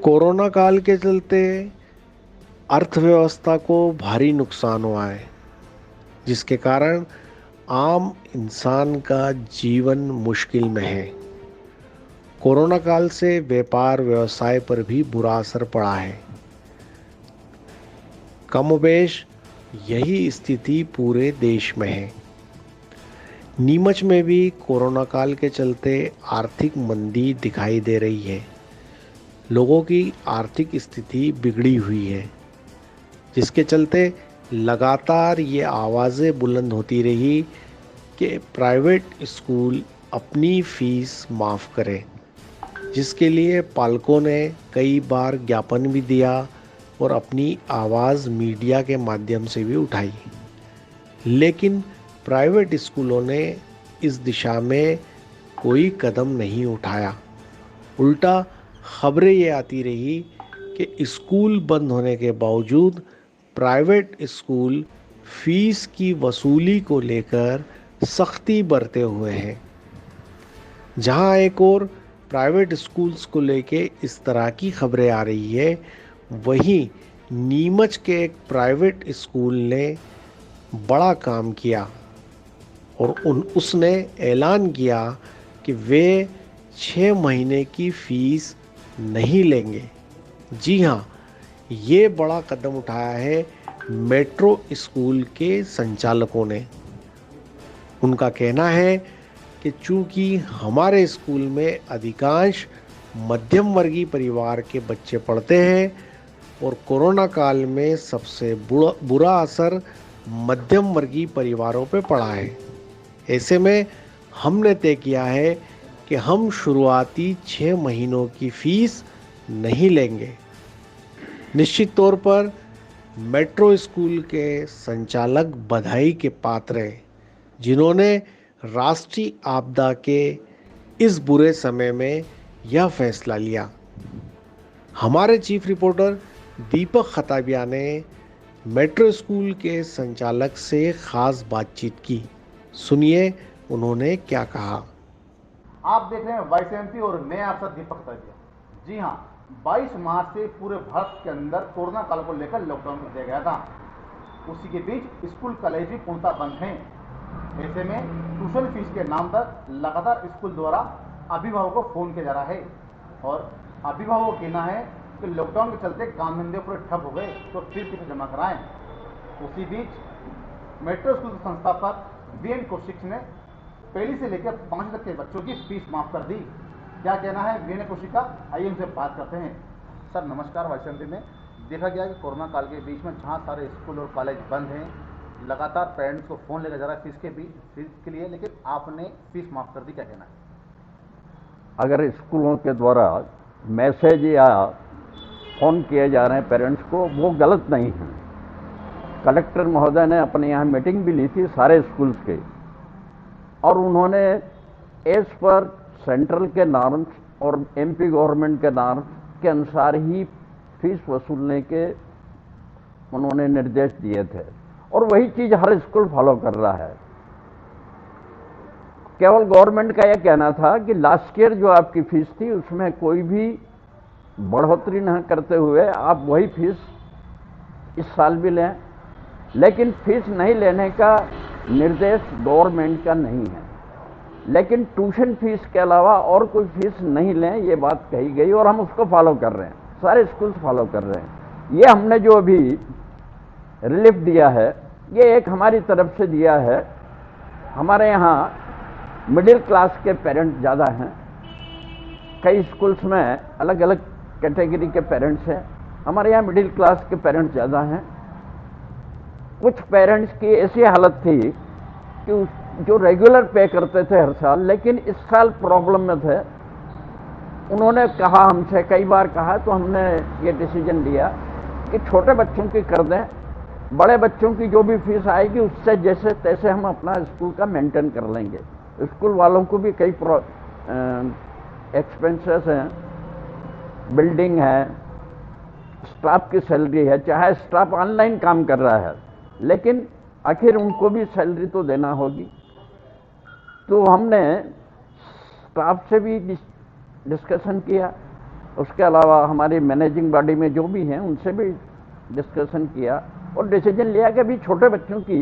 Corona काल के चलते अर्थव्यवस्था को भारी नुकसान हुआ है, जिसके कारण आम इंसान का जीवन मुश्किल में है। कोरोना काल से व्यापार व्यवसाय पर भी बुरा असर पड़ा है। कमोबेश यही स्थिति पूरे देश में है। नीमच में भी कोरोना काल के चलते आर्थिक मंदी दिखाई दे रही है। लोगों की आर्थिक स्थिति बिगड़ी हुई है, जिसके चलते लगातार ये आवाज़ें बुलंद होती रही कि प्राइवेट स्कूल अपनी फीस माफ़ करें, जिसके लिए पालकों ने कई बार ज्ञापन भी दिया और अपनी आवाज़ मीडिया के माध्यम से भी उठाई। लेकिन प्राइवेट स्कूलों ने इस दिशा में कोई कदम नहीं उठाया। उल्टा खबरें ये आती रही कि स्कूल बंद होने के बावजूद प्राइवेट स्कूल फीस की वसूली को लेकर सख्ती बरते हुए हैं। जहां एक और प्राइवेट स्कूल्स को लेके इस तरह की खबरें आ रही है, वहीं नीमच के एक प्राइवेट स्कूल ने बड़ा काम किया और उसने ऐलान किया कि वे 6 महीने की फीस नहीं लेंगे। जी हाँ, ये बड़ा कदम उठाया है मेट्रो स्कूल के संचालकों ने। उनका कहना है कि चूंकि हमारे स्कूल में अधिकांश मध्यम वर्गीय परिवार के बच्चे पढ़ते हैं और कोरोना काल में सबसे बुरा असर मध्यम वर्गीय परिवारों पर पड़ा है, ऐसे में हमने तय किया है कि हम शुरुआती 6 महीनों की फीस नहीं लेंगे। निश्चित तौर पर मेट्रो स्कूल के संचालक बधाई के पात्र हैं, जिन्होंने राष्ट्रीय आपदा के इस बुरे समय में यह फैसला लिया। हमारे चीफ रिपोर्टर दीपक खताबिया ने मेट्रो स्कूल के संचालक से खास बातचीत की। सुनिए उन्होंने क्या कहा। आप देख रहे हैं वाइस एमपी और मैं आपका दीपक खताबिया। जी हाँ, 22 मार्च से पूरे भारत के अंदर कोरोना काल को लेकर लॉकडाउन कर दिया गया था। उसी के बीच स्कूल कॉलेज भी पूर्णतः बंद हैं। ऐसे में ट्यूशन फीस के नाम पर लगातार स्कूल द्वारा अभिभावकों को फोन किया जा रहा है और अभिभावकों का कहना है कि लॉकडाउन के चलते काम धंधे पूरे ठप हो गए, तो फिर जमा कराएं। उसी बीच मेट्रो स्कूल के संस्थापक वीएन कौशिक ने पहली से लेकर 5 तक के बच्चों की फीस माफ कर दी। क्या कहना है वीएन कौशिक का, आइए उनसे बात करते हैं। सर नमस्कार। वाइस एमपी में देखा गया कि कोरोना काल के बीच में जहाँ सारे स्कूल और कॉलेज बंद हैं, लगातार पेरेंट्स को फ़ोन लेकर जा रहा है फीस के लिए, लेकिन आपने फीस माफ़ कर दी, क्या कहना है? अगर स्कूलों के द्वारा मैसेज या फ़ोन किए जा रहे हैं पेरेंट्स को, वो गलत नहीं है। कलेक्टर महोदय ने अपने यहाँ मीटिंग भी ली थी सारे स्कूल्स के, और उन्होंने एज पर सेंट्रल के नॉर्म्स और एमपी गवर्नमेंट के नॉर्म्स के अनुसार ही फीस वसूलने के उन्होंने निर्देश दिए थे, और वही चीज़ हर स्कूल फॉलो कर रहा है। केवल गवर्नमेंट का यह कहना था कि लास्ट ईयर जो आपकी फीस थी उसमें कोई भी बढ़ोतरी न करते हुए आप वही फीस इस साल भी लें, लेकिन फीस नहीं लेने का निर्देश गवर्नमेंट का नहीं है। लेकिन ट्यूशन फीस के अलावा और कोई फीस नहीं लें, ये बात कही गई और हम उसको फॉलो कर रहे हैं, सारे स्कूल्स फॉलो कर रहे हैं। ये हमने जो अभी रिलीफ दिया है, ये एक हमारी तरफ से दिया है। हमारे यहाँ मिडिल क्लास के पेरेंट्स ज़्यादा हैं, कई स्कूल्स में अलग अलग कैटेगरी के पेरेंट्स हैं, हमारे यहाँ मिडिल क्लास के पेरेंट्स ज़्यादा हैं। कुछ पेरेंट्स की ऐसी हालत थी कि जो रेगुलर पे करते थे हर साल, लेकिन इस साल प्रॉब्लम में थे। उन्होंने कहा हमसे, कई बार कहा, तो हमने ये डिसीजन लिया कि छोटे बच्चों की कर दें, बड़े बच्चों की जो भी फीस आएगी उससे जैसे तैसे हम अपना स्कूल का मेंटेन कर लेंगे। स्कूल वालों को भी कई एक्सपेंसेस हैं, बिल्डिंग है, स्टाफ की सैलरी है, चाहे स्टाफ ऑनलाइन काम कर रहा है, लेकिन आखिर उनको भी सैलरी तो देना होगी। तो हमने स्टाफ से भी डिस्कशन किया उसके अलावा हमारी मैनेजिंग बॉडी में जो भी हैं उनसे भी डिस्कशन किया और डिसीजन लिया कि अभी छोटे बच्चों की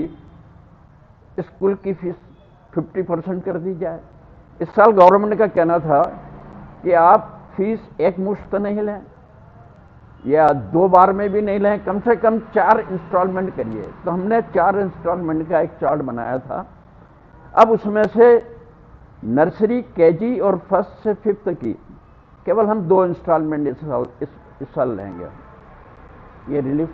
स्कूल की फीस 50% कर दी जाए। इस साल गवर्नमेंट का कहना था कि आप फीस एक मुश्त तो नहीं लें या 2 बार में भी नहीं लें, कम से कम 4 इंस्टॉलमेंट करिए। तो हमने 4 इंस्टॉलमेंट का एक चार्ट बनाया था। अब उसमें से नर्सरी, केजी और फर्स्ट से फिफ्थ की केवल हम 2 इंस्टॉलमेंट इस साल लेंगे। ये रिलीफ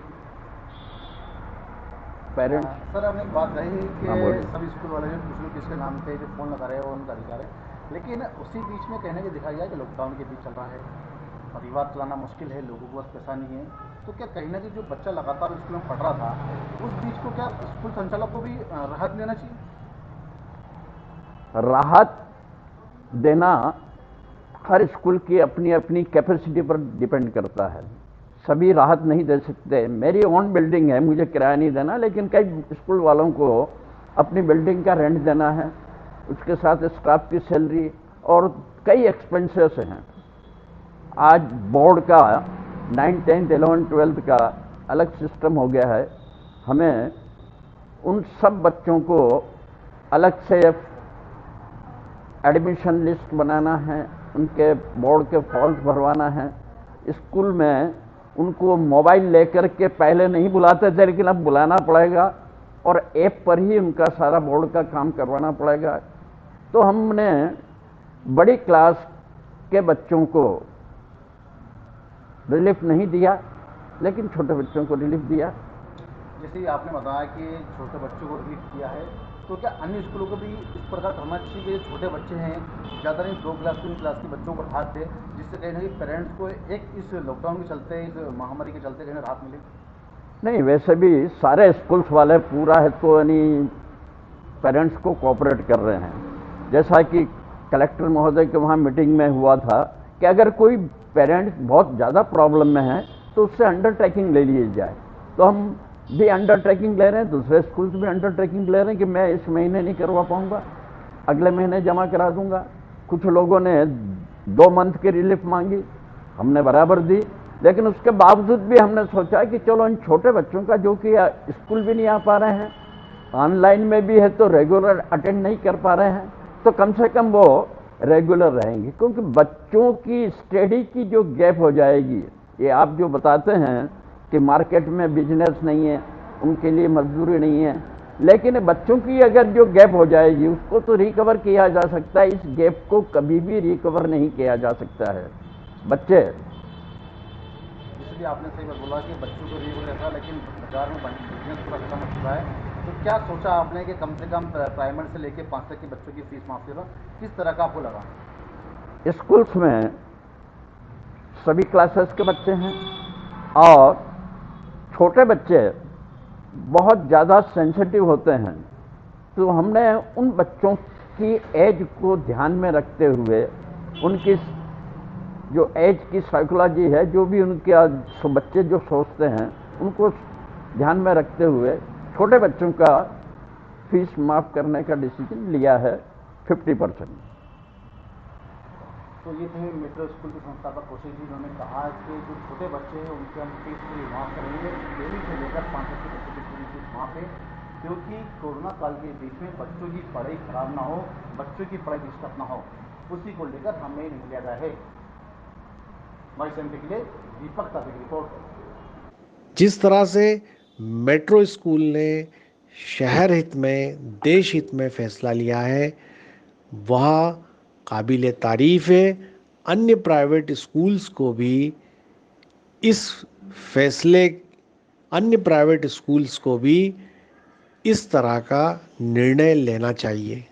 पेरेंट्स। सर आपने एक बात कही कि हाँ, बोलिए। सभी स्कूल वाले जो कुछ लोग किसके नाम पे जो फ़ोन लगा रहे हैं वो उनका अधिकार है, लेकिन उसी बीच में कहने के दिखाया गया कि लॉकडाउन के बीच चल रहा है, परिवार चलाना मुश्किल है, लोगों के पास पैसा नहीं है, तो क्या कहीं ना कहीं जो बच्चा लगातार स्कूल में पढ़ रहा था उस बीच को क्या स्कूल संचालक को भी राहत लेना चाहिए? राहत देना हर स्कूल की अपनी अपनी कैपेसिटी पर डिपेंड करता है। सभी राहत नहीं दे सकते। मेरी ओन बिल्डिंग है, मुझे किराया नहीं देना, लेकिन कई स्कूल वालों को अपनी बिल्डिंग का रेंट देना है, उसके साथ स्टाफ की सैलरी और कई एक्सपेंसेस हैं। आज बोर्ड का 9, 10, 11, 12 का अलग सिस्टम हो गया है। हमें उन सब बच्चों को अलग से एडमिशन लिस्ट बनाना है, उनके बोर्ड के फॉर्म्स भरवाना है। स्कूल में उनको मोबाइल लेकर के पहले नहीं बुलाते थे, लेकिन अब बुलाना पड़ेगा और ऐप पर ही उनका सारा बोर्ड का काम करवाना पड़ेगा। तो हमने बड़ी क्लास के बच्चों को रिलीफ नहीं दिया, लेकिन छोटे बच्चों को रिलीफ दिया। जैसे ही आपने बताया कि छोटे बच्चों को रिलीफ दिया है, तो क्या अन्य स्कूलों को भी इस प्रकार करना चाहिए कि छोटे बच्चे हैं, ज़्यादा नहीं 2 क्लास 3 क्लास के बच्चों को राहत दे, जिससे कहीं ना कहीं पेरेंट्स को एक इस लॉकडाउन के चलते, इस महामारी के चलते कहीं राहत मिले? नहीं, वैसे भी सारे स्कूल्स वाले पूरा है तो यानी पेरेंट्स को कोऑपरेट कर रहे हैं। जैसा कि कलेक्टर महोदय के वहाँ मीटिंग में हुआ था कि अगर कोई पेरेंट्स बहुत ज़्यादा प्रॉब्लम में है तो उससे अंडरटेकिंग ले ली जाए। तो हम भी अंडरटेकिंग ले रहे हैं, दूसरे स्कूल्स भी अंडरटेकिंग ले रहे हैं कि मैं इस महीने नहीं करवा पाऊंगा, अगले महीने जमा करा दूंगा। कुछ लोगों ने 2 मंथ की रिलीफ मांगी, हमने बराबर दी, लेकिन उसके बावजूद भी हमने सोचा कि चलो इन छोटे बच्चों का जो कि स्कूल भी नहीं आ पा रहे हैं, ऑनलाइन में भी है तो रेगुलर अटेंड नहीं कर पा रहे हैं, तो कम से कम वो रेगुलर रहेंगे। क्योंकि बच्चों की स्टडी की जो गैप हो जाएगी, ये आप जो बताते हैं कि मार्केट में बिजनेस नहीं है, उनके लिए मजदूरी नहीं है, लेकिन बच्चों की अगर जो गैप हो जाएगी उसको तो रिकवर किया जा सकता है, इस गैप को कभी भी रिकवर नहीं किया जा सकता है। बच्चे, इसलिए आपने सही बात बोला कि बच्चों को रिलीफ रहता है, लेकिन बाजार में बिजनेस पूरा खत्म हो चुका है। तो क्या सोचा आपने कि कम से कम प्राइमरी से लेकर 5 तक के बच्चों की फीस माफ करो, किस तरह का आपको लगा? स्कूल्स में सभी क्लासेस के बच्चे हैं और छोटे बच्चे बहुत ज़्यादा सेंसिटिव होते हैं, तो हमने उन बच्चों की एज को ध्यान में रखते हुए, उनकी जो एज की साइकोलॉजी है, जो भी उनके बच्चे जो सोचते हैं उनको ध्यान में रखते हुए छोटे बच्चों का फीस माफ़ करने का डिसीजन लिया है 50%। तो ये थे मेट्रो स्कूल के संस्थापक कौशिक जी। उन्होंने कहा कि जो छोटे बच्चे हैं उनकी हम फीस पूरी माफ़ करेंगे, डेली से लेकर 5 तक के बच्चों की पूरी फीस माफ़ है, क्योंकि कोरोना काल के बीच में बच्चों की पढ़ाई खराब ना हो, बच्चों की पढ़ाई डिस्टर्ब ना हो, उसी को लेकर हमें निर्णय लिया गया है। वॉइस एमपी के लिए दीपक ताबे की रिपोर्ट। जिस तरह से मेट्रो स्कूल ने शहर हित में, देश हित में फैसला लिया है, वह काबिल तारीफ है। अन्य प्राइवेट स्कूल्स को भी इस फैसले अन्य प्राइवेट स्कूल्स को भी इस तरह का निर्णय लेना चाहिए।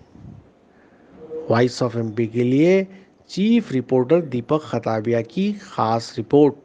वॉइस ऑफ एमपी के लिए चीफ रिपोर्टर दीपक खताबिया की खास रिपोर्ट।